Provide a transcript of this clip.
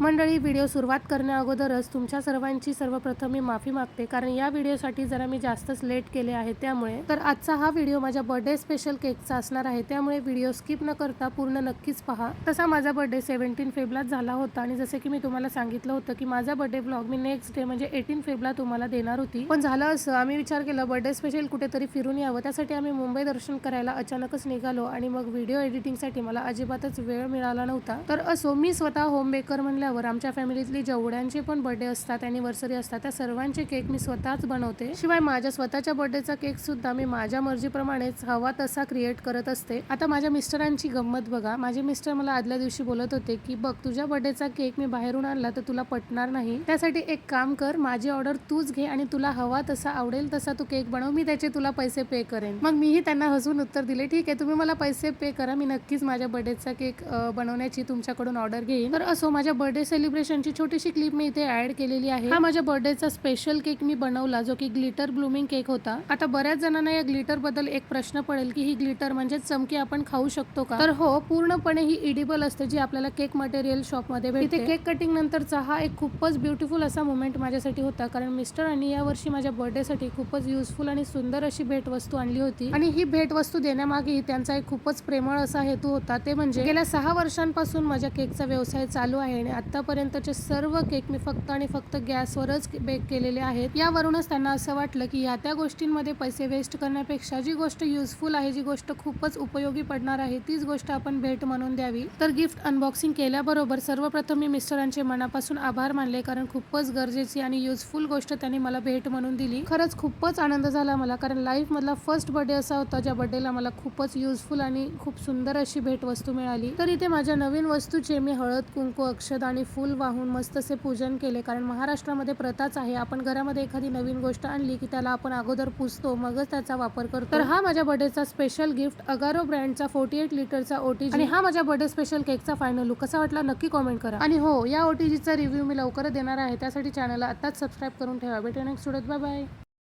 मंडळी, व्हिडिओ सुरुवात करण्या अगोदरच तुमच्या सर्वांची सर्वप्रथम मी माफी मागते, कारण या व्हिडिओसाठी जरा मी जास्तच लेट केले आहे. त्यामुळे तर आजचा हा व्हिडिओ माझ्या बर्थडे स्पेशल केकचा असणार आहे, त्यामुळे व्हिडिओ स्किप न करता पूर्ण नक्कीच पहा. तसा माझा बर्थडे 17 फेब्रुवारीला झाला होता आणि जसे की मी तुम्हाला सांगितलं होतं की माझा बर्थडे व्लॉग मी नेक्स्ट डे म्हणजे 18 फेब्रुवारीला तुम्हाला देणार होती. पण झालं असं, आम्ही विचार केला बर्थडे स्पेशल कुठेतरी फिरून यावं. त्यासाठी आम्ही मुंबई दर्शन करायला अचानकच निघालो आणि मग व्हिडिओ एडिटिंगसाठी मला अजिबातच वेळ मिळाला नव्हता. तर असो, मी स्वतः होम बेकर म्हणल्यावर आमच्या फॅमिलीतली जेवढ्यांचे पण बर्थडे असतात, अॅनिव्हर्सरी असतात, त्या सर्वांचे केक मी स्वतःच बनवते. शिवाय माझ्या स्वतःच्या बर्थडेचा केक सुद्धा मी माझ्या मर्जीप्रमाणेच हवा तसा क्रिएट करत असते. आता माझ्या मिस्टरांची गंमत बघा. माझे मिस्टर मला आदल्या दिवशी बोलत होते की बघ, तुझ्या बर्थडेचा केक मी बाहेरून आणला तर तुला पटणार नाही, त्यासाठी एक काम कर, माझी ऑर्डर तूच घे आणि तुला हवा तसा आवडेल तसा तू केक बनव, मी त्याचे तुला पैसे पे करेन. मग मीही त्यांना हसून उत्तर दिले, ठीक आहे, तुम्ही मला पैसे पे करा, मी नक्कीच माझ्या बर्थडेचा केक बनवण्याची तुमच्याकडून ऑर्डर घेईन. तर असो, माझ्या बर्थडे सेलिब्रेशनची छोटीशी क्लिप मी इथे ऍड केलेली आहे. हा माझ्या बर्थडेचा स्पेशल केक मी बनवला, जो की ग्लिटर ब्लूमिंग केक होता. आता बऱ्याच जणांना या ग्लिटर बद्दल एक प्रश्न पडेल की ही ग्लिटर म्हणजे चमकी आपण खाऊ शकतो का? तर हो, पूर्णपणे ही इडिबल असते, जी आपल्याला केक मटेरियल शॉप मध्ये भेटते. केक कटिंग नंतरचा हा एक खूपच ब्युटिफुल असा मोमेंट माझ्यासाठी होता, कारण मिस्टरांनी या वर्षी माझ्या बर्थडे साठी खूपच युजफुल आणि सुंदर अशी भेटवस्तू आणली होती. आणि ही भेटवस्तू देण्यामागे त्यांचा एक खूपच प्रेमळ असा हेतू होता. ते म्हणजे गेल्या 6 वर्षांपासून माझ्या केकचा व्यवसाय चालू आहे आणि आतापर्यंतचे सर्व केक मी फक्त आणि फक्त गॅसवरच बेक केलेले आहेत. यावरूनच त्यांना असं वाटलं की या त्या गोष्टींमध्ये पैसे वेस्ट करण्यापेक्षा जी गोष्ट युजफुल आहे, जी गोष्ट खूपच उपयोगी पडणार आहे, तीच गोष्ट आपण भेट म्हणून द्यावी. तर गिफ्ट अनबॉक्सिंग केल्याबरोबर सर्वप्रथम मी मिस्टरांचे मनापासून आभार मानले, कारण खूपच गरजेची आणि युजफुल गोष्ट त्यांनी मला भेट म्हणून दिली. खरंच खूपच आनंद झाला मला, कारण लाईफ मधला फर्स्ट बर्थडे असा होता ज्या बर्थडेला मला खूपच युजफुल आणि खूप सुंदर अशी भेटवस्तू मिळाली. तर इथे माझ्या नवीन वस्तूचे मी हळद, कुंकू, अक्षत आणि फूल वाहून मस्त असे पूजन केले, कारण महाराष्ट्रामध्ये प्रथाच आहे, आपण घरामध्ये एखादी नवीन गोष्ट आणली की त्याला आपण अगोदर पुजतो, मगच त्याचा वापर करतो. तर हा माझ्या बर्थडेचा स्पेशल गिफ्ट अगारो ब्रँडचा 48 लिटरचा ओटीजी आणि हा माझ्या बर्थडे स्पेशल केकचा फायनल लुक कसा वाटला नक्की कॉमेंट करा. आणि हो, या ओटीजीचा रिव्ह्यू मी लवकरच देणार आहे, त्यासाठी चॅनलला आताच सबस्क्राईब करून ठेवा. भेटूया नेक्स्ट व्हिडिओत. Bye bye.